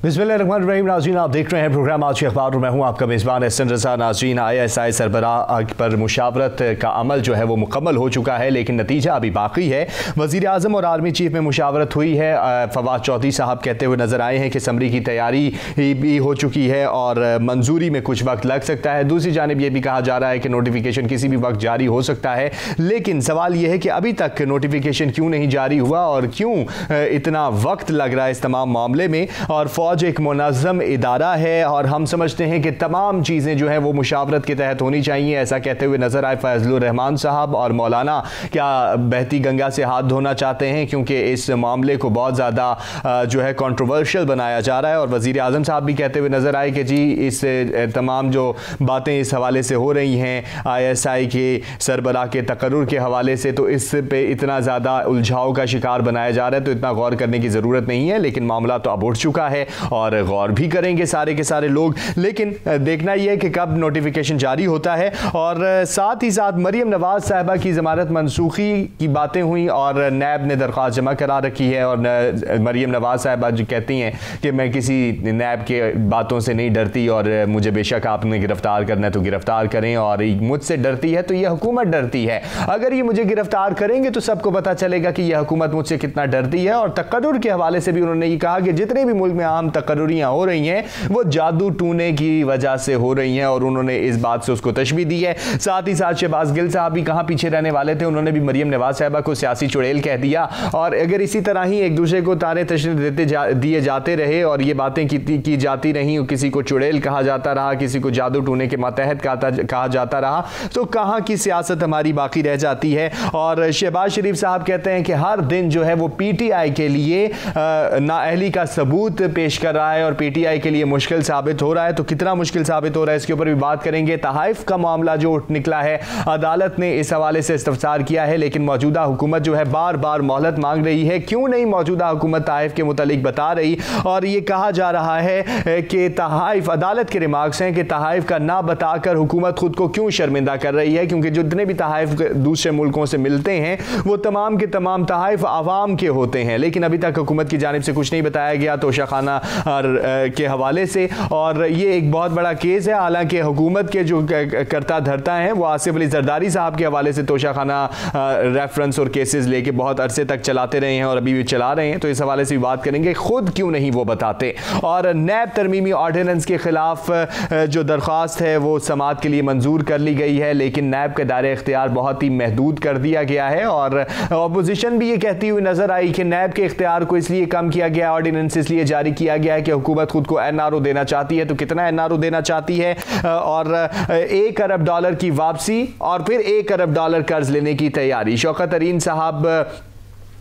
बिस्मिल्लाहिर्रहमानिर्रहीम। नाज़रीन, आप देख रहे हैं प्रोग्राम आज के अखबार और मैं हूं आपका मेज़बान एहसन रज़ा। नाज़रीन, ISI सरबराह पर मुशावरत का अमल जो है वो मुकम्मल हो चुका है, लेकिन नतीजा अभी बाकी है। वज़ीर आज़म और आर्मी चीफ में मुशावरत हुई है। फवाद चौधरी साहब कहते हुए नज़र आए हैं कि समरी की तैयारी भी हो चुकी है और मंजूरी में कुछ वक्त लग सकता है। दूसरी जानिब ये भी कहा जा रहा है कि नोटिफिकेशन किसी भी वक्त जारी हो सकता है, लेकिन सवाल यह है कि अभी तक नोटिफिकेशन क्यों नहीं जारी हुआ और क्यों इतना वक्त लग रहा है इस तमाम मामले में। और फौज एक मुनज़्ज़म इदारा है और हम समझते हैं कि तमाम चीज़ें जो हैं वो मुशावरत के तहत होनी चाहिए। ऐसा कहते हुए नज़र आए फैज़लुर रहमान साहब। और मौलाना क्या बहती गंगा से हाथ धोना चाहते हैं, क्योंकि इस मामले को बहुत ज़्यादा जो है कंट्रोवर्शियल बनाया जा रहा है। और वज़ीर आज़म साहब भी कहते हुए नज़र आए कि जी इस तमाम जो बातें इस हवाले से हो रही हैं ISI के सरबराह के तकर्रुर के हवाले से, तो इस पे इतना ज़्यादा उलझाव का शिकार बनाया जा रहा है, तो इतना गौर करने की ज़रूरत नहीं है। लेकिन मामला तो अब उठ चुका है और गौर भी करेंगे सारे के सारे लोग। लेकिन देखना यह है कि कब नोटिफिकेशन जारी होता है। और साथ ही साथ मरियम नवाज साहिबा की ज़मानत मनसूखी की बातें हुई और नैब ने दरख्वास्त जमा करा रखी है। और मरियम नवाज साहिबा जो कहती हैं कि मैं किसी नैब के बातों से नहीं डरती और मुझे बेशक आपने गिरफ्तार करना है तो गिरफ्तार करें, और मुझसे डरती है तो यह हुकूमत डरती है। अगर ये मुझे गिरफ्तार करेंगे तो सबको पता चलेगा कि यह हुकूमत मुझसे कितना डरती है। और तकर्रुर के हवाले से भी उन्होंने ये कहा कि जितने भी मुल्क में आम तकर्रुरियां हो रही हैं वो जादू टूने की वजह से हो रही हैं, और उन्होंने इस बात से उसको तशबीह दी है। साथ ही साथ शहबाज गिल साहब भी कहां पीछे रहने वाले थे, उन्होंने भी मरियम नवाज साहिबा को सियासी चुड़ैल कह दिया। और अगर इसी तरह ही एक दूसरे को ताने तशरीह दिए जाते रहे और ये बातें की जाती रहीं, किसी को चुड़ैल कहा जाता रहा, किसी को जादू टूने के मातहत कहा जाता रहा, तो कहां की सियासत हमारी बाकी रह जाती है। और शहबाज शरीफ साहब कहते हैं कि हर दिन जो है वो PTI के लिए नाअहली का सबूत पेश कर रहा है और PTI के लिए मुश्किल साबित हो रहा है। तो कितना मुश्किल साबित हो रहा है इसके ऊपर भी बात करेंगे। तहाइफ का मामला जो उठ निकला है, अदालत ने इस हवाले से इस्तफसार किया है, लेकिन मौजूदा हुकूमत जो है बार बार मोहलत मांग रही है। क्यों नहीं मौजूदा हुकूमत तहाइफ के मुतालिक बता रही। और ये कहा जा रहा है कि तहाइफ, अदालत के रिमार्क्स हैं कि तहाइफ का ना बताकर हुकूमत खुद को क्यों शर्मिंदा कर रही है, क्योंकि जितने भी तहाइफ दूसरे मुल्कों से मिलते हैं वो तमाम के तमाम तहाइफ आवाम के होते हैं, लेकिन अभी तक हुकूमत की जानिब से कुछ नहीं बताया गया तोशाखाना के हवाले से। और ये एक बहुत बड़ा केस है। हालांकि हुकूमत के जो करता धरता हैं वो आसिफ अली जरदारी साहब के हवाले से तोशाखाना रेफरेंस और केसेस लेके बहुत अरसे तक चलाते रहे हैं और अभी भी चला रहे हैं, तो इस हवाले से भी बात करेंगे। खुद क्यों नहीं वो बताते। और नैब तरमीमी ऑर्डिनेंस के खिलाफ जो दरख्वास्त है वो समाअत के लिए मंजूर कर ली गई है, लेकिन नैब के दायरे इख्तियार बहुत ही महदूद कर दिया गया है। और अपोजिशन भी ये कहती हुई नजर आई कि नैब के इख्तियार को इसलिए कम किया गया, ऑर्डिनेंस इसलिए जारी किया गया है कि हुकूमत खुद को NRO देना चाहती है। तो कितना NRO देना चाहती है? और $1 अरब की वापसी और फिर $1 अरब कर्ज लेने की तैयारी। शौकत तरीन साहब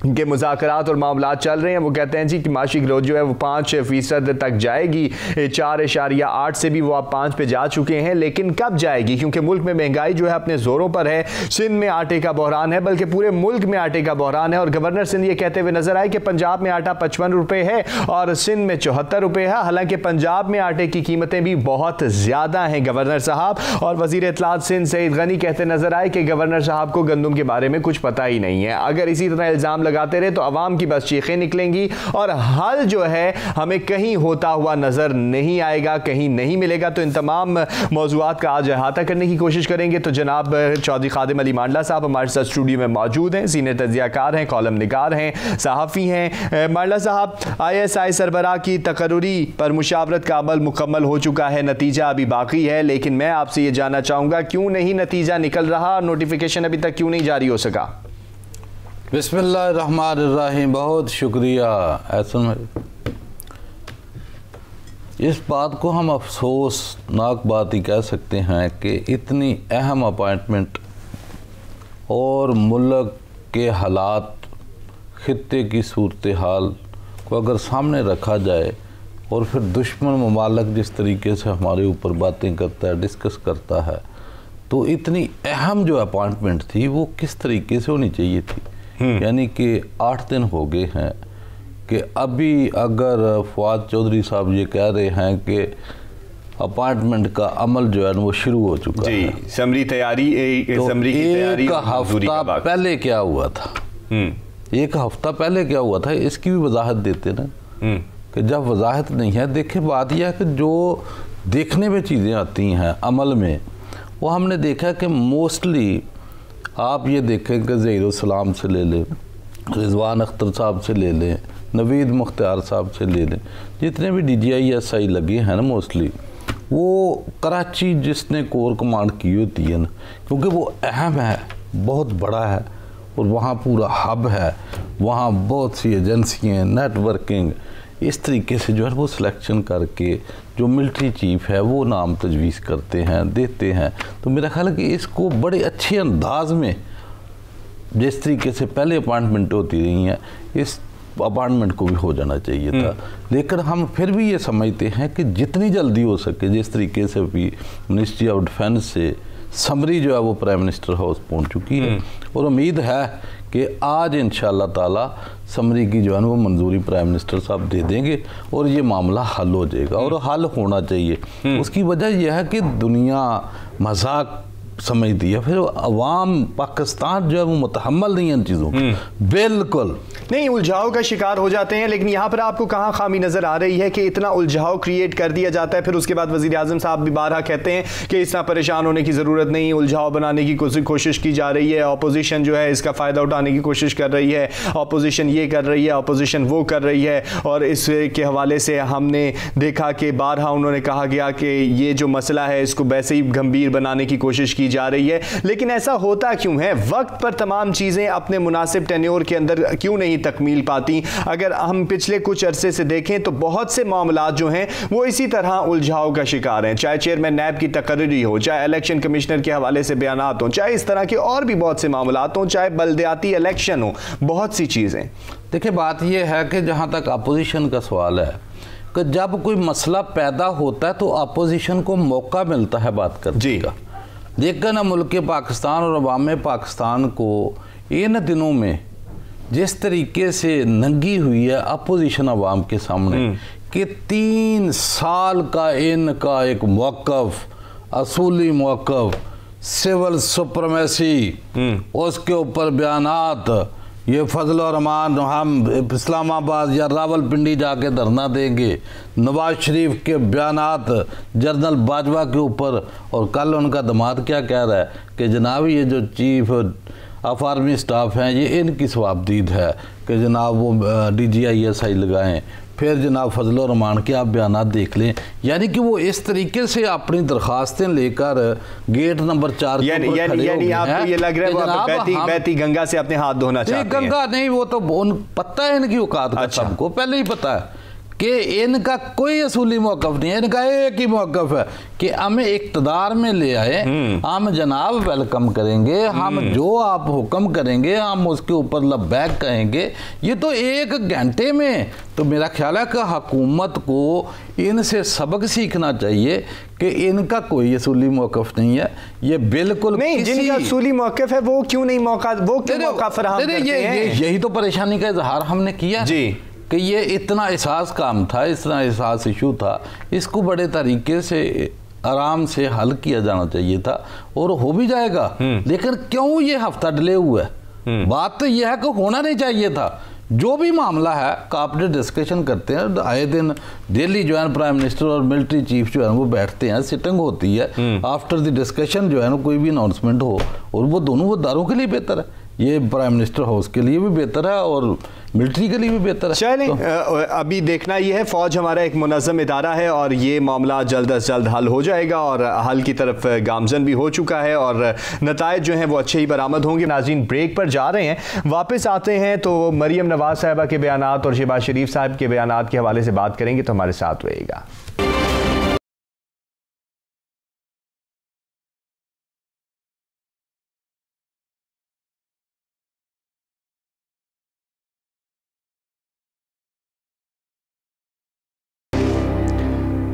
के मुज़ाकरात और मामलात चल रहे हैं। वो कहते हैं जी कि माशी ग्रोथ जो है वो 5% तक जाएगी, 4.8 से भी वो अब 5 पे जा चुके हैं, लेकिन कब जाएगी? क्योंकि मुल्क में महंगाई जो है अपने ज़ोरों पर है। सिंध में आटे का बहरान है, बल्कि पूरे मुल्क में आटे का बहरान है। और गवर्नर सिंध ये कहते हुए नजर आए कि पंजाब में आटा 55 रुपये है और सिंध में 74 रुपये है। हालांकि पंजाब में आटे की कीमतें भी बहुत ज़्यादा हैं गवर्नर साहब। और वज़ीर इत्तलात सिंध सईद गनी कहते नजर आए कि गवर्नर साहब को गंदम के बारे में कुछ पता ही नहीं है। अगर इसी तरह इल्ज़ाम लगाते रहे तो अवाम की बस चीखें निकलेंगी और हल जो है हमें कहीं होता हुआ नजर नहीं आएगा, कहीं नहीं मिलेगा। तो इन तमाम मौज़ूआत का आज अहाता करने की कोशिश करेंगे। तो जनाब चौधरी खादिम अली मांडला साहब हमारे साथ स्टूडियो में मौजूद हैं, सीनियर तज्ज़ियाकार हैं, कॉलम निगार हैं, सहाफ़ी हैं। मांडला साहब, ISI सरबराह की तकर्रुरी पर मुशावरत का अमल मुकम्मल हो चुका है, नतीजा अभी बाकी है, लेकिन मैं आपसे ये जानना चाहूँगा क्यों नहीं नतीजा निकल रहा, नोटिफिकेशन अभी तक क्यों नहीं जारी हो सका? बिस्मिल्लाहिर्रहमानिर्रहीम। बहुत शुक्रिया एहसन। इस बात को हम अफसोसनाक बात ही कह सकते हैं कि इतनी अहम अपॉइंटमेंट और मुल्क के हालात, खित्ते की सूरत हाल को अगर सामने रखा जाए और फिर दुश्मन ममालिक जिस तरीके से हमारे ऊपर बातें करता है, डिस्कस करता है, तो इतनी अहम जो अपॉइंटमेंट थी वो किस तरीके से होनी चाहिए थी। यानी कि 8 दिन हो गए हैं कि अभी अगर फवाद चौधरी साहब ये कह रहे हैं कि अपॉइंटमेंट का अमल जो है वो शुरू हो चुका है, समरी तैयारी, तो समरी की तैयारी, एक हफ्ता पहले क्या हुआ था, एक हफ्ता पहले क्या हुआ था, इसकी भी वजाहत देते ना। कि जब वजाहत नहीं है, देखिए बात यह है कि जो देखने में चीज़ें आती हैं अमल में, वो हमने देखा कि मोस्टली आप ये देखें कि ज़हीरुल सलाम से ले लें, रिजवान अख्तर साहब से ले लें, नवीद मुख्तार साहब से ले लें, जितने भी DGI लगे हैं ना मोस्टली, वो कराची जिसने कोर कमांड की होती है ना, क्योंकि वो अहम है, बहुत बड़ा है और वहाँ पूरा हब है, वहाँ बहुत सी एजेंसियाँ, नेटवर्किंग, इस तरीके से जो है वो सिलेक्शन करके जो मिलिट्री चीफ है वो नाम तजवीज़ करते हैं, देते हैं। तो मेरा ख्याल है कि इसको बड़े अच्छे अंदाज में, जिस तरीके से पहले अपॉइंटमेंट होती रही हैं, इस अपॉइंटमेंट को भी हो जाना चाहिए था। लेकिन हम फिर भी ये समझते हैं कि जितनी जल्दी हो सके, जिस तरीके से भी मिनिस्ट्री ऑफ डिफेंस से समरी जो है वो प्राइम मिनिस्टर हाउस पहुंच चुकी है और उम्मीद है कि आज इंशाअल्लाह ताला समरी की जो है वो मंजूरी प्राइम मिनिस्टर साहब दे देंगे और ये मामला हल हो जाएगा और हल होना चाहिए। उसकी वजह यह है कि दुनिया मजाक समझती है, फिर अवाम पाकिस्तान जो है वो मुतहम्मल नहीं है इन चीज़ों को, बिल्कुल नहीं, उलझाव का शिकार हो जाते हैं। लेकिन यहाँ पर आपको कहाँ खामी नजर आ रही है कि इतना उलझाव क्रिएट कर दिया जाता है, फिर उसके बाद वजीर आजम साहब भी बारहा कहते हैं कि इतना परेशान होने की ज़रूरत नहीं, उलझाव बनाने की कोशिश की जा रही है, अपोजिशन जो है इसका फ़ायदा उठाने की कोशिश कर रही है, अपोजिशन ये कर रही है, अपोजिशन वो कर रही है। और इसके हवाले से हमने देखा कि बारहा उन्होंने कहा गया कि ये जो मसला है इसको वैसे ही गंभीर बनाने की कोशिश की जा रही है। लेकिन ऐसा होता क्यों है? वक्त पर तमाम चीज़ें अपने मुनासिब टेन्योर के अंदर क्यों नहीं तकमील पाती? अगर हम पिछले कुछ अरसे से देखें तो बहुत से मामलात जो हैं वो इसी तरह उलझाव का शिकार हैं, चाहे चेयरमैन नैब की तकर्री हो, चाहे इलेक्शन कमिश्नर के हवाले से बयानात हों, चाहे इस तरह के और भी बहुत से मामलात हों, चाहे बल्दियाती इलेक्शन हो, बहुत सी चीज़ें। देखिए बात यह है कि जहाँ तक अपोजिशन का सवाल है कि जब कोई मसला पैदा होता है तो अपोजिशन को मौका मिलता है बात करने का। लेकिन मुल्क पाकिस्तान और अवाम पाकिस्तान को इन दिनों में जिस तरीके से नंगी हुई है अपोजिशन अवाम के सामने कि 3 साल का इनका एक मौक़िफ़, असूली मौक़िफ़, सिविल सुप्रीमेसी, उसके ऊपर बयानात, ये फजल और रहमान हम इस्लामाबाद या रावलपिंडी जाके धरना देंगे, नवाज शरीफ के बयानात जनरल बाजवा के ऊपर, और कल उनका दामाद क्या कह रहा है कि जनाब ये जो चीफ ऑफ आर्मी स्टाफ हैं ये इनकी सवाबदीद है कि जनाब वो DGI लगाएं। फिर जनाब फजल और रहमान के आप बयान देख लें, यानी कि वो इस तरीके से अपनी दरख्वास्तें लेकर गेट नंबर 4 यानी आपको ये लग रहा है बहती गंगा से अपने हाथ धोना चाहते हैं? गंगा नहीं, वो तो पता है इनकी औकात का, सबको पहले ही पता है कि इनका कोई असूली मौक़िफ़ नहीं है। इनका एक ही मौक़िफ़ है कि हमें इक़्तिदार में ले आए, हम जनाब वेलकम करेंगे, हम जो आप हुक्म करेंगे हम उसके ऊपर लब्बैक कहेंगे। ये तो 1 घंटे में, तो मेरा ख्याल है कि हुकूमत को इनसे सबक सीखना चाहिए कि इनका कोई असूली मौक़िफ़ नहीं है। ये बिल्कुल नहीं, जिनका असूली मौक़िफ़ है वो क्यों नहीं मौका फराहम करते हैं? यही तो परेशानी का इजहार हमने किया जी कि ये इतना एहसास काम था, इतना एहसास इशू था, इसको बड़े तरीके से आराम से हल किया जाना चाहिए था और हो भी जाएगा। लेकिन क्यों ये हफ्ता डिले हुआ है? बात तो यह है कि होना नहीं चाहिए था। जो भी मामला है आपने डिस्कशन करते हैं, आए दिन दिल्ली जो है प्राइम मिनिस्टर और मिलिट्री चीफ जो है वो बैठते हैं, सिटिंग होती है, आफ्टर द डिस्कशन जो है ना कोई भी अनाउंसमेंट हो, और वो दोनों दारों के लिए बेहतर है, ये प्राइम मिनिस्टर हाउस के लिए भी बेहतर है और मिलिट्री के लिए भी बेहतर है। चलें तो अभी देखना ये है, फ़ौज हमारा एक मुनज़्ज़म इदारा है और ये मामला जल्द अज जल्द हल हो जाएगा और हल की तरफ गामजन भी हो चुका है और नताइज जो हैं वो अच्छे ही बरामद होंगे। नाज़रीन ब्रेक पर जा रहे हैं, वापस आते हैं तो मरियम नवाज साहिबा के बयानात और शहबाज शरीफ साहब के बयानात के हवाले से बात करेंगे, तो हमारे साथ रहिएगा।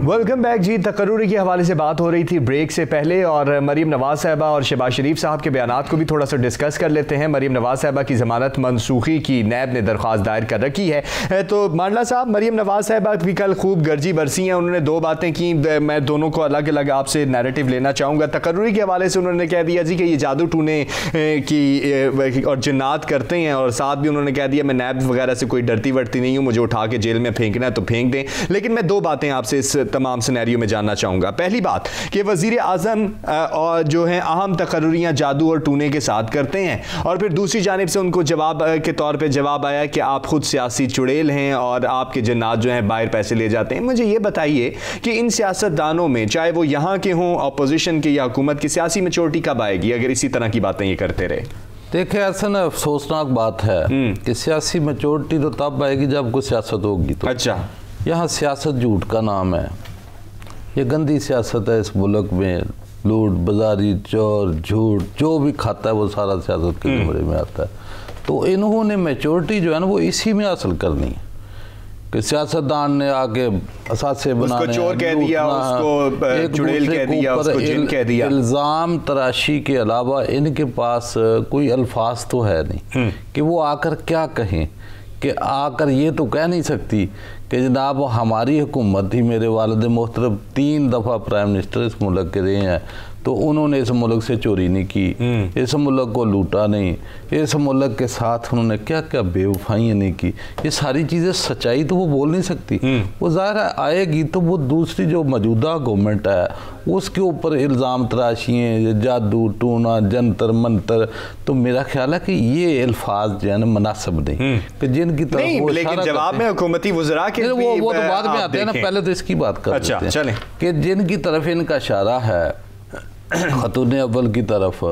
वेलकम बैक जी। तकर्रुरी के हवाले से बात हो रही थी ब्रेक से पहले, और मरीम नवाज साहबा और शहबाज शरीफ साहब के बयानात को भी थोड़ा सा डिस्कस कर लेते हैं। मरीम नवाज साहबा की ज़मानत मनसूखी की नैब ने दरख्वास्त दायर कर रखी है। तो मांडला साहब, मरीम नवाज साहबा भी कल खूब गर्जी बरसी हैं, उन्होंने दो बातें की, मैं दोनों को अलग अलग आपसे नैरेटिव लेना चाहूँगा। तकर्रुरी के हवाले से उन्होंने कह दिया जी कि ये जादू टूने की और जिन्नात करते हैं, और साथ भी उन्होंने कह दिया मैं नैब वगैरह से कोई डरती वरती नहीं हूँ, मुझे उठा के जेल में फेंकना है तो फेंक दें। लेकिन मैं दो बातें आपसे इस तमाम सिनेरियो में जानना चाहूँगा। पहली बात कि वज़ीर आज़म और जो हैं अहम तकर्रुरियाँ जादू और टूने के साथ करते हैं, और फिर दूसरी जानिब से उनको जवाब के तौर पे जवाब आया कि आप खुद सियासी चुड़ैल हैं और आपके जन्नात जो हैं बाहर पैसे ले जाते हैं। मुझे ये बताइए कि इन सियासतदानों में, चाहे वो यहाँ के हों, अपोजिशन के या हुकूमत की, सियासी मैच्योरिटी कब आएगी अगर इसी तरह की बातें ये करते रहे? देखिए, ऐसा ना अफसोसनाक बात है कि सियासी मैच्योरिटी तो तब आएगी जब कोई सियासत होगी। तो अच्छा, यहाँ सियासत झूठ का नाम है, ये गंदी सियासत है इस मुल्क में। लूट, बाजारी, चोर, झूठ, जो भी खाता है वो सारा सियासत के ज़मरे में आता है। तो इन्होंने मैच्योरिटी जो है ना वो इसी में हासिल करनी है कि सियासतदान ने आके असासे बनाने, उसको चोर कह दिया, उसको चुड़ैल कह दिया, उसको जिन कह दिया। इल्ज़ाम तराशी के अलावा इनके पास कोई अल्फाज तो है नहीं कि वो आकर क्या कहें। कि आकर ये तो कह नहीं सकती कि जनाब हमारी हुकूमत ही, मेरे वालिद मोहतरम 3 दफ़ा प्राइम मिनिस्टर इस मुल्क के रहे हैं, तो उन्होंने इस मुल्क से चोरी नहीं की, इस मुल्क को लूटा नहीं, इस मुल्क के साथ उन्होंने क्या क्या बेवफाइयाँ नहीं की। ये सारी चीज़ें सच्चाई तो वो बोल नहीं सकती। वो ज़ाहिर आएगी तो वो दूसरी जो मौजूदा गवर्नमेंट है उसके ऊपर इल्ज़ाम तराशियाँ, जादू टूना, जंतर मंतर। तो मेरा ख्याल है कि ये अल्फाज जो है ना मुनासिब नहीं कि जिनकी तरफ वो, लेकिन जवाब में हुकूमती वज़रा के वो तो बाद में आते हैं ना, पहले तो इसकी बात कर लेते हैं। चलें कि जिनकी तरफ इनका इशारा है खतून अव्वल की तरफ,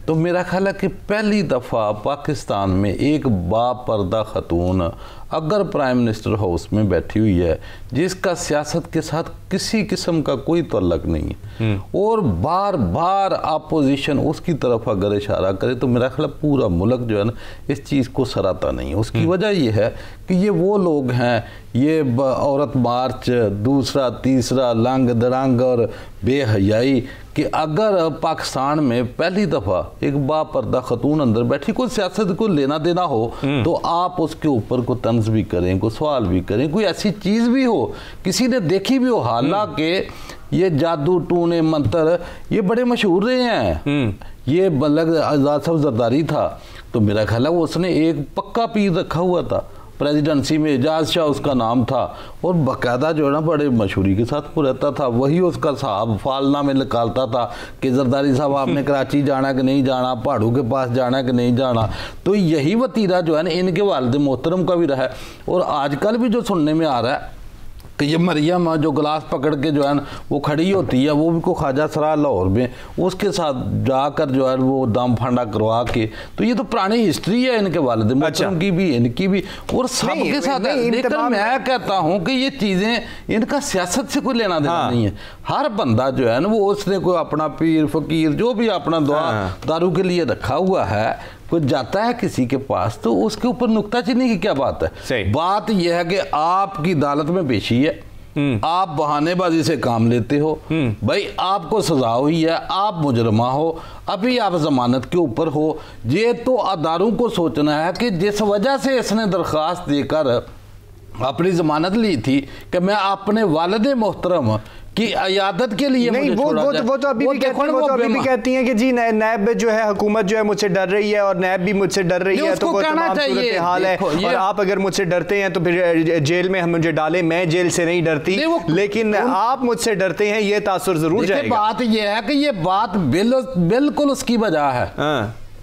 तो मेरा ख्याल है कि पहली दफ़ा पाकिस्तान में एक बापर्दा खतून अगर प्राइम मिनिस्टर हाउस में बैठी हुई है जिसका सियासत के साथ किसी किस्म का कोई तल्लक नहीं है, और बार बार अपोजिशन उसकी तरफ अगर इशारा करे, तो मेरा ख्याल पूरा मुल्क जो है ना इस चीज़ को सराहता नहीं है। उसकी वजह यह है कि ये वो लोग हैं, ये औरत मार्च, दूसरा तीसरा लंग दड़ंग और बेहयाई, कि अगर पाकिस्तान में पहली दफ़ा एक बापर्दा खतून अंदर बैठी, कोई सियासत को लेना देना हो तो आप उसके ऊपर को तंज भी करें, कोई सवाल भी करें, कोई ऐसी चीज़ भी हो किसी ने देखी भी हो। हालांकि ये जादू टूने मंत्र ये बड़े मशहूर रहे हैं। ये बल्लग आज़ाद साहब जरदारी था, तो मेरा ख्याल है वो उसने एक पक्का पीर रखा हुआ था प्रेसिडेंसी में, एजाज शाह उसका नाम था, और बाकायदा जो है ना बड़े मशहूरी के साथ वो रहता था। वही उसका साहब फालना में निकालता था कि जरदारी साहब आपने कराची जाना कि नहीं जाना, पहाड़ों के पास जाना कि नहीं जाना। तो यही वतीरा जो है ना इनके वालिद मोहतरम का भी रहा है। और आजकल भी जो सुनने में आ रहा है कि ये मरियम जो गिलास पकड़ के जो है ना वो खड़ी होती है, वो भी को ख्वाजा सरा लाहौर में, उसके साथ जाकर जो है वो दम फंडा करवा के, तो ये तो पुरानी हिस्ट्री है इनके वालिद मोहतरम की भी, इनकी भी, और सबके साथ है। लेकिन मैं कहता हूँ कि ये चीज़ें इनका सियासत से कोई लेना देना नहीं है। हर बंदा जो है ना वो उसने कोई अपना पीर फकीर जो भी अपना दुआ दारू के लिए रखा हुआ है, कोई जाता है किसी के पास तो उसके ऊपर नुक्ताचीनी की क्या बात है। बात यह है कि आपकी अदालत में पेशी है, आप बहानेबाजी से काम लेते हो, भाई आपको सजा हुई है, आप मुजरमा हो, अभी आप जमानत के ऊपर हो। ये तो अदारों को सोचना है कि जिस वजह से इसने दरख्वास्त देकर अपनी जमानत ली थी कि मैं अपने वालिद मोहतरम कि अयादत के लिए नहीं, वो तो अभी भी कहती हैं कि जी नैब जो है हुकूमत जो है मुझसे डर रही है और नैब भी मुझसे डर रही है, तो वो तमाम सूरत हाल है। और आप अगर मुझसे डरते हैं तो फिर जेल में हम मुझे डालें, मैं जेल से नहीं डरती, लेकिन आप मुझसे डरते हैं, ये तासुर जरूर जाएगा। बात ये है कि ये बात बिल्कुल उसकी वजह है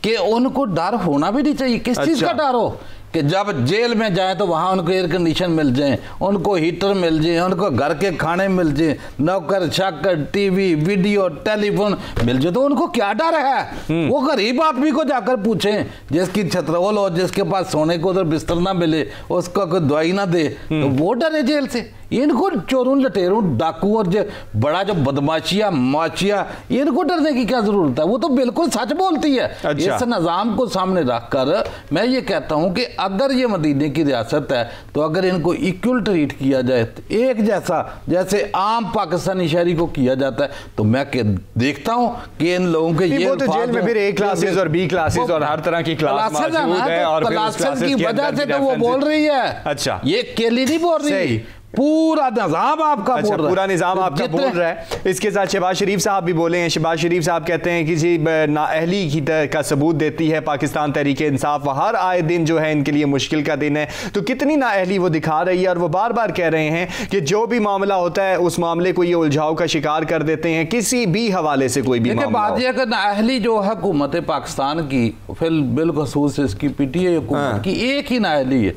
कि उनको डर होना भी नहीं चाहिए। किस चीज का डर हो कि जब जेल में जाए तो वहाँ उनको एयर कंडीशन मिल जाए, उनको हीटर मिल जाए, उनको घर के खाने मिल जाए, नौकर चाकर, टीवी, वीडियो, टेलीफोन मिल जाए, तो उनको क्या डर है? वो गरीब आदमी को जाकर पूछें जिसकी छतरवल हो, जिसके पास सोने को उधर बिस्तर ना मिले, उसका कोई दवाई ना दे, तो वो डरे जेल से। इनको चोरों लटेरों डाकू और जो बड़ा जो बदमाशिया माचिया, इनको डरने की क्या जरूरत है? वो तो बिल्कुल सच बोलती है। इस निजाम को सामने रखकर मैं ये कहता हूं कि अगर ये मदीने की रियासत है तो अगर इनको इक्वल ट्रीट किया जाए, एक जैसा जैसे आम पाकिस्तानी शहरी को किया जाता है, तो मैं देखता हूँ कि इन लोगों के ये वो तो जेल में फिर ए क्लासेस और बी क्लासेस और हर तरह की क्लास मौजूद है, और क्लासेस की वजह से तो वो बोल रही है। अच्छा, ये केली नहीं बोल रही, पूरा निजाम आपका बोल रहा है। पूरा निजाम आपका बोल रहा है। इसके साथ शहबाज शरीफ साहब भी बोले हैं। शहबाज शरीफ साहब कहते हैं कि जी नाअहली की का सबूत देती है पाकिस्तान तहरीक इंसाफ, हर आए दिन जो है इनके लिए मुश्किल का दिन है। तो कितनी नाअहली वो दिखा रही है, और वो बार बार कह रहे हैं कि जो भी मामला होता है उस मामले को ये उलझाव का शिकार कर देते हैं, किसी भी हवाले से कोई भी मामला। बात यह कि नाअहली जो है हुकूमत पाकिस्तान की, फिर बिलखसूस इसकी पीटीआई हुकूमत की एक ही नाअहली है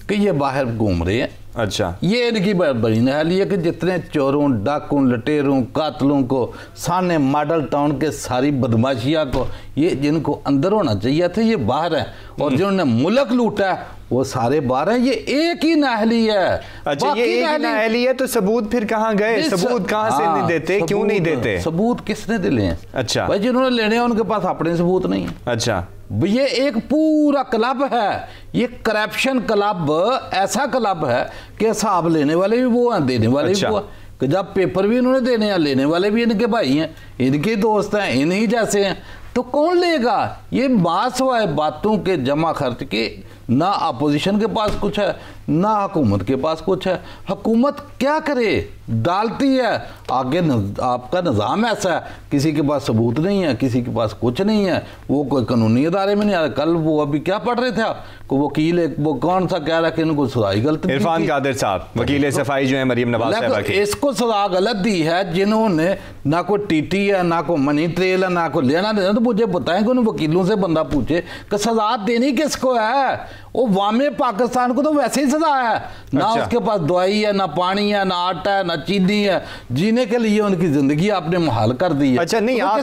कि ये बाहर घूम रहे हैं। अच्छा, ये इनकी बड़ी नाअहली है कि जितने चोरों, डाकुओं, लटेरों, कातलों को, सामने मॉडल टाउन के सारी बदमाशिया को, ये जिनको अंदर होना चाहिए थे ये बाहर है, और जिन्होंने मुल्क लूटा है वो सारे बाहर हैं। ये एक ही नाअहली है। अच्छा, ये एक ही नाअहली है, तो सबूत फिर कहाँ गए? सबूत कहाँ से नहीं देते? क्यों नहीं देते? सबूत किसने दिले हैं? अच्छा भाई, जिन्होंने लेने हैं उनके पास अपने सबूत नहीं है। अच्छा, ये एक पूरा क्लब है, ये करप्शन क्लब, ऐसा क्लब है कि हिसाब लेने वाले भी वो हैं, देने वाले भी वो हैं, कि जब पेपर भी इन्होंने देने हैं, लेने वाले भी इनके भाई हैं, इनके दोस्त हैं, इन्हीं जैसे हैं, तो कौन लेगा? ये बात बातों के जमा खर्च के, ना अपोजिशन के पास कुछ है ना हुकूमत के पास कुछ है। हुकूमत क्या करे? डालती है आगे, आपका निज़ाम ऐसा है, किसी के पास सबूत नहीं है, किसी के पास कुछ नहीं है, वो कोई कानूनी अदारे में नहीं आ रहा। कल वो अभी क्या पढ़ रहे थे आप को वकील है, वो कौन सा कह रहा है कि इनको सजाई गलत, इरफान कादिर साहब वकील सफाई जो है मरियम नवाज साहबा की, इसको सजा गलत दी है, जिन्होंने ना कोई टीटी है, ना कोई मनी ट्रेल है, ना कोई लेना देना। तो मुझे बताएं कि उन वकीलों से बंदा पूछे कि सजा देनी किसको है? वो वामे पाकिस्तान को तो वैसे ही सजा है ना। अच्छा। उसके पास दवाई है, ना पानी है, ना आटा है, ना चीनी है, जीने के लिए उनकी जिंदगी आपने मुहाल कर दी है। अच्छा, नहीं, तो आप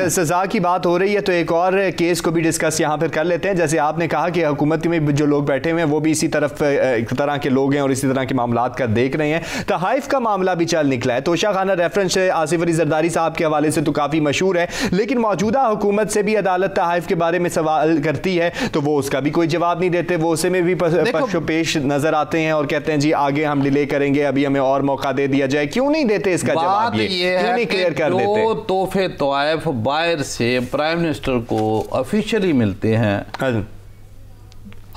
सजा की बात हो रही है तो एक और केस को भी डिस्कस यहाँ पर कर लेते हैं। जैसे आपने कहा कि हुकूमत में जो लोग बैठे हुए हैं वो भी इसी तरह के लोग हैं और इसी तरह के मामला का देख रहे हैं। तहाइफ का मामला भी चल निकला है। तोशा खाना रेफरेंस आसिफ अली जरदारी साहब के हवाले से तो काफी मशहूर है, लेकिन मौजूदा हुकूमत से भी अदालत तहाइफ के बारे में सवाल करती है तो वो उसका भी कोई जवाब नहीं देते। वो उसे में भी पेश नजर आते हैं और कहते हैं जी आगे हम डिले करेंगे, अभी हमें और मौका दे दिया जाए। क्यों नहीं देते इसका जवाब? ये क्यों नहीं क्लियर कर देते? जो तोहफे तोइफ बाहर से प्राइम मिनिस्टर को ऑफिशियली मिलते हैं,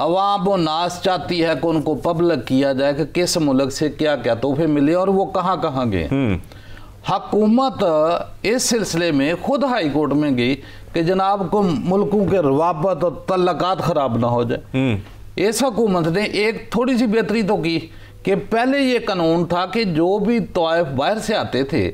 अवाम और नास चाहती है कि उनको पब्लिक किया जाए कि किस मुल्क से क्या क्या तोहफे मिले और वो कहाँ कहाँ गए। हुकूमत इस सिलसिले में खुद हाई कोर्ट में गई कि जनाब को मुल्कों के रवाबत और तल्लकात खराब ना हो जाए। इस हुकूमत ने एक थोड़ी सी बेहतरी तो की कि पहले ये कानून था कि जो भी तोइफ बाहर से आते थे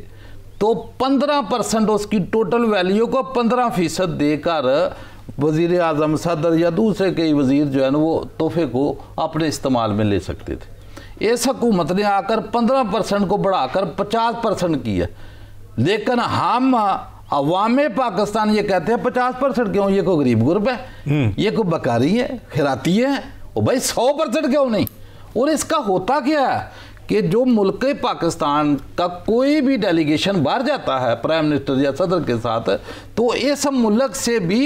तो 15% उसकी टोटल वैल्यू को 15% देकर वजीर आजम, सदर या दूसरे कई वजीर जो है ना वो तोहफे को अपने इस्तेमाल में ले सकते थे। इस हुकूमत ने आकर 15% को बढ़ाकर 50% किया, लेकिन हम अवामे पाकिस्तान ये कहते हैं 50% क्यों? ये कोई गरीब गुरब है, ये कोई बकारी है, खिराती है, और भाई 100% क्यों नहीं? और इसका होता क्या है कि जो मुल्क पाकिस्तान का कोई भी डेलीगेशन बाहर जाता है प्राइम मिनिस्टर या सदर के साथ, तो इस मुल्क से भी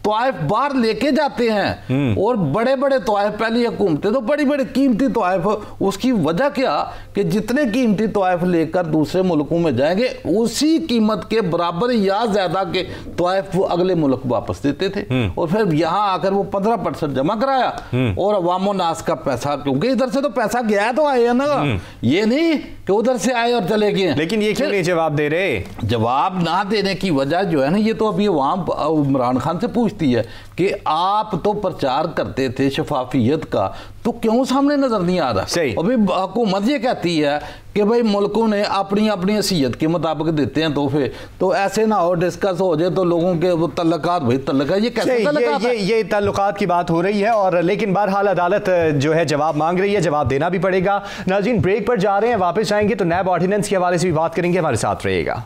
तोइफ बाहर लेके जाते हैं। और बड़े बड़े तोइफ, पहली हुकूमतें तो बड़ी बड़ी कीमती तोइफ, उसकी वजह क्या कि जितने कीमती तोइफ लेकर दूसरे मुल्कों में जाएंगे उसी कीमत के बराबर या ज्यादा के तोइफ अगले मुल्क वापस देते थे। और फिर यहाँ आकर वो 15% जमा कराया और अवामो नास का पैसा, क्योंकि इधर से तो पैसा गया तो आए ना, ये नहीं कि उधर से आए और चले गए। लेकिन ये क्यों नहीं जवाब दे रहे? जवाब ना देने की वजह जो है ना, ये तो अभी वहाँ इमरान खान से पूछती है कि आप तो प्रचार करते थे शफाफियत का, तो क्यों सामने नजर नहीं आ रहा? सही। अभी हुकूमत ये कहती है कि भाई मुल्कों ने अपनी अपनी हैसियत के मुताबिक देते हैं तोहफे, तो ऐसे ना हो डिस्कस हो जाए तो लोगों के वो तल्लकात, भाई तल्लका ये कैसे तल्लकात है? ये तल्लुकात की बात हो रही है। और लेकिन बहरहाल अदालत जो है जवाब मांग रही है, जवाब देना भी पड़ेगा। नाज़रीन, ब्रेक पर जा रहे हैं, वापस आएंगे तो नैब ऑर्डिनेंस के हवाले से भी बात करेंगे। हमारे साथ रहिएगा।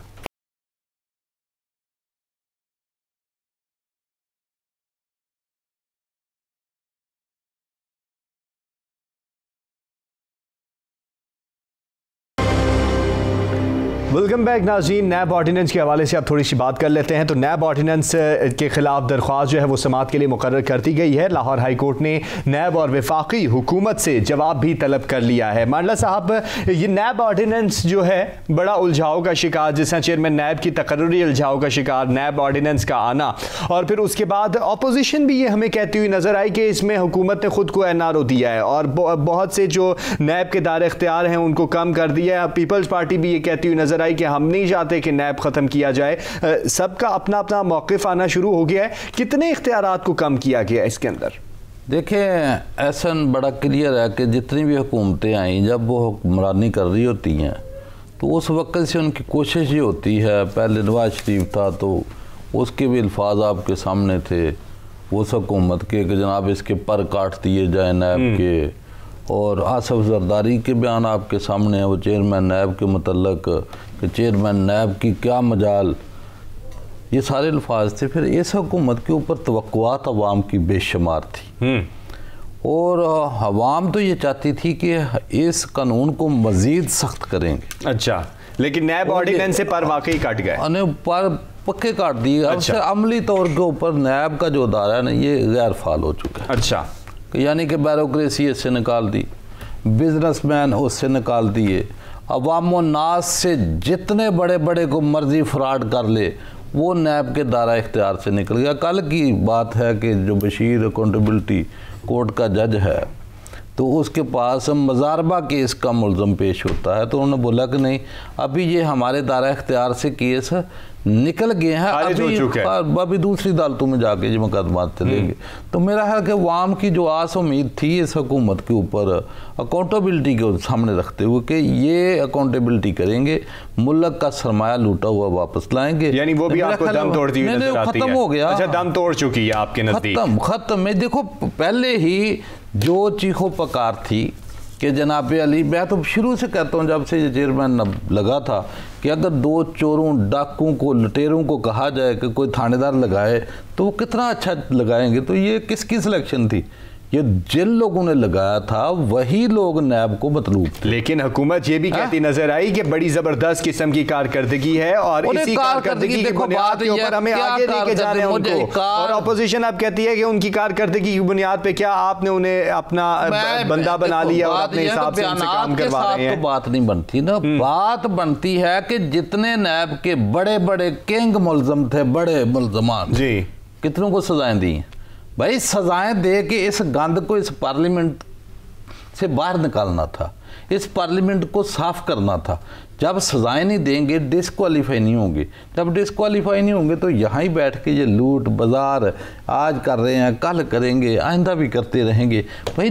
वेलकम बैक नाज़रीन। नैब ऑर्डिनेंस के हवाले से अब थोड़ी सी बात कर लेते हैं। तो नैब ऑर्डिनेंस के खिलाफ दरख्वास्त जो है वो समाअत के लिए मुकर्रर कर दी गई है। लाहौर हाई कोर्ट ने नैब और वफाकी हुकूमत से जवाब भी तलब कर लिया है। मांडला साहब, ये नैब ऑर्डिनेंस जो है बड़ा उलझाव का शिकार, जिस तरह चेयरमैन नैब की तकर्रुरी उलझाव का शिकार, नैब ऑर्डिनेंस का आना, और फिर उसके बाद अपोजिशन भी ये हमें कहती हुई नजर आई कि इसमें हुकूमत ने खुद को NRO दिया है और बहुत से जो नैब के दायरे इख्तियार हैं उनको कम कर दिया है। पीपल्स पार्टी भी ये कहती हुई नजर आई कि हम नहीं चाहते कि नैब खत्म किया जाए। सबका अपना अपना मौक़िफ़ आना शुरू हो गया है। कितने इख्तियारात को कम किया गया इसके अंदर? देखें, ऐसा बड़ा क्लियर है कि जितनी भी हुकूमतें आई, जब वो हुक्मरानी कर रही होती हैं तो उस वक्त से उनकी कोशिश ये होती है। पहले नवाज शरीफ था तो उसके भी अल्फाज आपके सामने थे उस हुकूमत के कि जनाब इसके पर काट दिए जाए नैब के, और आसफ जरदारी के बयान आपके सामने हैं वो चेयरमैन नैब के मुतल्लक कि चेयरमैन नैब की क्या मजाल, ये सारे अल्फाज थे। फिर इस हुकूमत के ऊपर तवक्कुआत अवाम की बेशुमार थी और अवाम तो ये चाहती थी कि इस कानून को मज़ीद सख्त करेंगे। अच्छा, लेकिन नैब ऑर्डिनेंस से पर वाकई कट गए, पर पक्के काट दिए। अच्छा। अब अमली तौर के ऊपर नैब का जो अदारा है ना, ये गैर फाल हो चुका है। अच्छा, यानी कि ब्यूरोक्रेसी इससे निकाल दी, बिजनेसमैन उससे निकाल दिए, अवाम नास से जितने बड़े बड़े को मर्जी फ्रॉड कर ले वो नैब के दायरा इख्तियार से निकल गया। कल की बात है कि जो बशीर अकाउंटेबिलिटी कोर्ट का जज है तो उसके पास मजारबा केस का मुलज़म पेश होता है, तो उन्होंने बोला कि नहीं, अभी ये हमारे दायरा इख्तियार से केस निकल गए हैं, अभी दूसरी अदालतों में जाके जो मुकदमात चलेंगे। तो मेरा है कि वाम की जो आस उम्मीद थी इस हुकूमत के ऊपर अकाउंटेबिलिटी को सामने रखते हुए कि ये अकाउंटेबिलिटी करेंगे, मुल्क का सरमाया लूटा हुआ वापस लाएंगे, यानी वो भी आपको दम तोड़ती हुई नजर आती है। खत्म हो गया। अच्छा, दम तोड़ चुकी है आपके नजदीक? खत्म। मैं देखो, पहले ही जो चीखो पकार थी कि जनाब अली, मैं तो शुरू से कहता हूँ जब से ये चेयरमैन लगा था कि अगर दो चोरों, डाकुओं को, लुटेरों को कहा जाए कि कोई थानेदार लगाए तो वो कितना अच्छा लगाएंगे। तो ये किसकी सिलेक्शन थी? ये जिन लोगों ने लगाया था वही लोग नैब को मतलूब थे। लेकिन हुकूमत ये भी कहती नजर आई कि बड़ी जबरदस्त किस्म की कारकर्दगी है और इसी कारकर्दगी की बुनियाद के ऊपर हमें आगे लेके जा रहे हैं उनको, और अपोजिशन अब कहती है कि उनकी कारकर्दगी की बुनियाद पे क्या आपने उन्हें अपना बंदा बना लिया और अपने हिसाब से उनसे काम करवा रहे हैं। तो बात नहीं बनती ना, बात बनती है कि जितने नैब के बड़े बड़े किंग मुलजम थे, बड़े मुलजमान जी, कितनों को सजाएं दी भाई? सजाएं दे के इस गंद को इस पार्लियामेंट से बाहर निकालना था, इस पार्लियामेंट को साफ करना था। जब सजाएं नहीं देंगे डिस्क्वालीफाई नहीं होंगे, जब डिस्क्वालीफाई नहीं होंगे तो यहाँ ही बैठ के ये लूट बाजार आज कर रहे हैं, कल करेंगे, आइंदा भी करते रहेंगे। भाई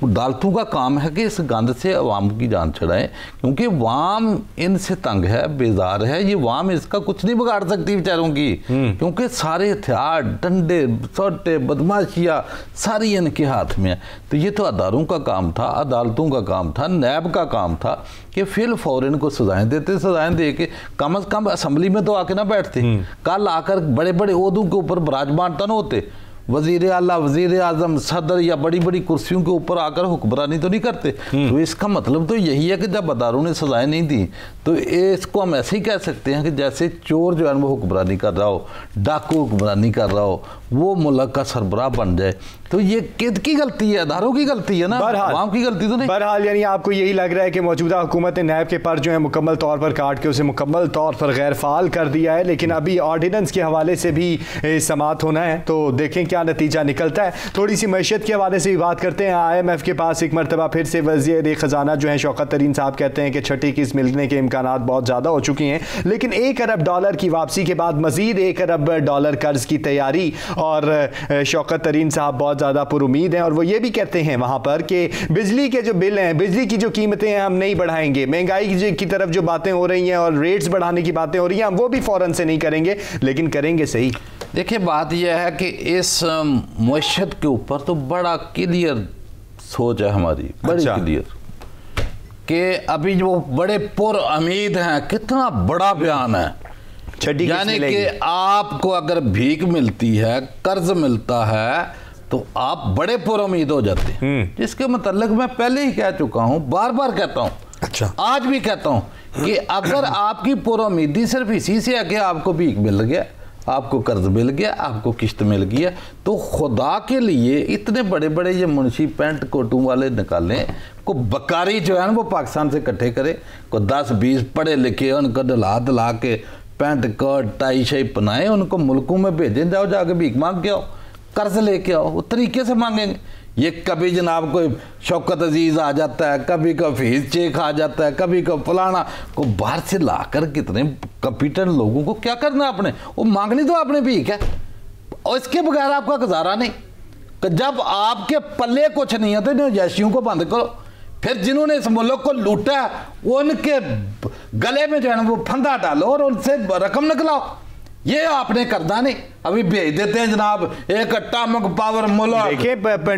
अदालतों का काम है कि इस गंद से अवाम की जान छड़ाएं, क्योंकि वाम इनसे तंग है, बेजार है। ये वाम इसका कुछ नहीं बिगाड़ सकती बेचारों की, क्योंकि सारे हथियार, डंडे, सोटे, बदमाशियाँ सारी इनके हाथ में है। तो ये तो अदारों का काम था, अदालतों का काम था, नैब का काम था कि फिल फौरन को सजाएं देते, सजाएं दे के कम से कम असेंबली में तो आके ना बैठते, कल आकर बड़े बड़े ओहदों के ऊपर विराजमान तो न होते, वजीर आला, वजीर आजम, सदर या बड़ी बड़ी कुर्सियों के ऊपर आकर हुक्मरानी तो नहीं करते। तो इसका मतलब तो यही है कि जब अदारों ने सजाएं नहीं दी तो इसको हम ऐसे ही कह सकते हैं कि जैसे चोर जो है वो हुक्मरानी कर रहा हो, डाकू हुक्मरानी कर रहा हो, वो मुल्क का सरबराह बन जाए। तो ये किसकी गलती है? अदारों की गलती है ना, आवाम की गलती तो नहीं। बहरहाल यानी आपको यही लग रहा है कि मौजूदा हुकूमत ने नैब के पर जो है मुकम्मल तौर पर काट के उसे मुकम्मल तौर पर गैर फाल कर दिया है, लेकिन अभी ऑर्डिनेंस के हवाले से भी समाअत होना है, तो देखें क्या नतीजा निकलता है। थोड़ी सी मैशियत के हवाले से भी बात करते हैं। IMF के पास एक मरतबा फिर से वज़ीर ख़जाना जो है शौकत तरीन साहब कहते हैं कि छठी किस्त मिलने के इम्कानात बहुत ज़्यादा हो चुकी हैं, लेकिन $1 अरब की वापसी के बाद मज़ीद $1 अरब कर्ज की तैयारी, और शौकत तरीन साहब बहुत ज़्यादा पुरुमीद हैं। और वो ये भी कहते हैं वहाँ पर कि बिजली के जो बिल हैं, बिजली की जो कीमतें हैं हम नहीं बढ़ाएंगे, महंगाई की तरफ जो बातें हो रही हैं और रेट्स बढ़ाने की बातें हो रही हैं हम वो भी फ़ौरन से नहीं करेंगे, लेकिन करेंगे सही। देखिए, बात यह है कि इस मुआशरत के ऊपर तो बड़ा क्लियर सोच है हमारी, बड़ी क्लियर, कि अभी जो बड़े पुरउम्मीद हैं, कितना बड़ा बयान है, यानी कि आपको अगर भीख मिलती है, कर्ज मिलता है, तो आप बड़े पुरउम्मीद हो जाते हैं। जिसके मतलब मैं पहले ही कह चुका हूं, बार बार कहता हूं अच्छा, आज भी कहता हूँ कि अगर आपकी पुरोमीदी सिर्फ इसी से है कि आपको भीख मिल गया, आपको कर्ज मिल गया, आपको किश्त मिल गया, तो खुदा के लिए इतने बड़े बड़े ये मुंशी पैंट कोटों वाले निकालें, को बकारी जो है ना वो पाकिस्तान से इकट्ठे करे, को 10-20 पढ़े लिखे उनको डला दिला के पैंट कोट टाई शाई पहनाए, उनको मुल्कों में भेजें, जाओ जाके भीख मांग के आओ, कर्ज लेके आओ, वो तरीके से मांगेंगे। ये कभी जनाब कोई शौकत अजीज आ जाता है, कभी को फीस चेक आ जाता है, कभी को फलाना को बाहर से लाकर कितने कंप्यूटर लोगों को क्या करना आपने, वो मांगनी तो आपने भीख है, और इसके बगैर आपका गुजारा नहीं। कि जब आपके पल्ले कुछ नहीं होते नजायशियों को बंद करो, फिर जिन्होंने इस मुल्क को लूटा उनके गले में जो है ना वो फंदा डालो और उनसे रकम निकलाओ। ये आपने करना नहीं, अभी भेज देते हैं जनाब एक अटामिक पावर मुल्क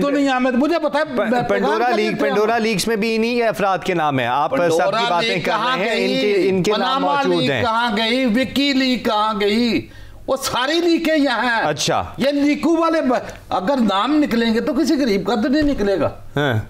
दुनिया में। मुझे पता है पेंडोरा लीग्स में भी इन्हीं अफराद के नाम है, आप सबकी बातें कर रहे हैं, इनके नाम मौजूद हैं। कहाँ गई विकी लीग, कहाँ गई, वो सारी लीकें यहाँ है। अच्छा, ये लीकू वाले अगर नाम निकलेंगे तो किसी गरीब का तो नहीं निकलेगा।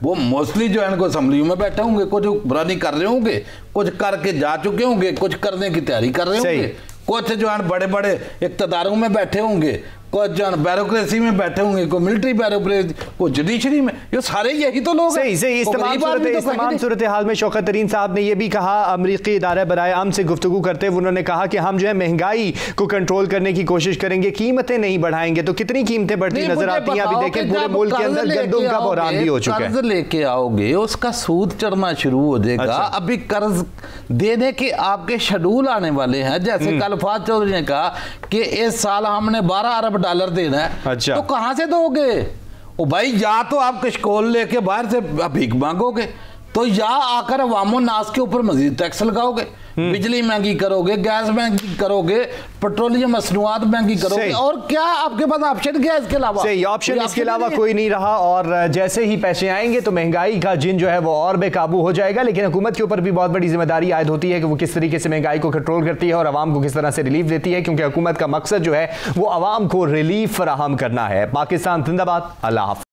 वो मोस्टली जो है इनको असेंबली में बैठे होंगे, कुछ बुरा नहीं कर रहे होंगे, कुछ करके जा चुके होंगे, कुछ करने की तैयारी कर रहे होंगे, कुछ जो है बड़े बड़े इक़्तिदारों में बैठे होंगे, कुछ जो ब्यूरोक्रेसी में बैठे होंगे, कोई मिलिट्री ब्यूरोक्रेसी, कोई जुडिशरी में, ये सारे यही तो लोग हैं। सही इस तमाम सूरत हाल में शौकत तरीन साहब ने यह भी कहा, अमरीकी इदारा बराए अमन से गुफ्तगू करते हुए उन्होंने कहा कि हम जो है महंगाई को कंट्रोल करने की कोशिश करेंगे, कीमतें नहीं बढ़ाएंगे। तो कितनी कीमतें बढ़ती नजर आती हैं? अभी देखें पूरे मुल्क के अंदर गंदम का बहरान भी हो चुका है। कर्ज लेके आओगे उसका सूद चढ़ना शुरू हो जाएगा। अभी कर्ज देने के आपके शेड्यूल आने वाले हैं, जैसे कल फवाद चौधरी ने कहा कि इस साल हमने 12 अरब डॉलर देना है। अच्छा, तो कहां से दोगे? ओ भाई, या तो आप कशकोल लेके बाहर से भीख मांगोगे, तो या आकर अवामो नास के ऊपर मजीद टैक्स लगाओगे, बिजली महंगी करोगे, गैस महंगी करोगे, पेट्रोलियम मसनूआत महंगी करोगे, और क्या आपके पास ऑप्शन क्या है इसके अलावा? सही ऑप्शन इसके अलावा कोई नहीं रहा। और जैसे ही पैसे आएंगे तो महंगाई का जिन जो है वो और बेकाबू हो जाएगा। लेकिन हुकूमत के ऊपर भी बहुत बड़ी जिम्मेदारी आयद होती है कि वो किस तरीके से महंगाई को कंट्रोल करती है और आवाम को किस तरह से रिलीफ देती है, क्योंकि हुकूमत का मकसद जो है वो आवाम को रिलीफ फराहम करना है। पाकिस्तान जिंदाबाद। अल्लाह हाफ़िज़।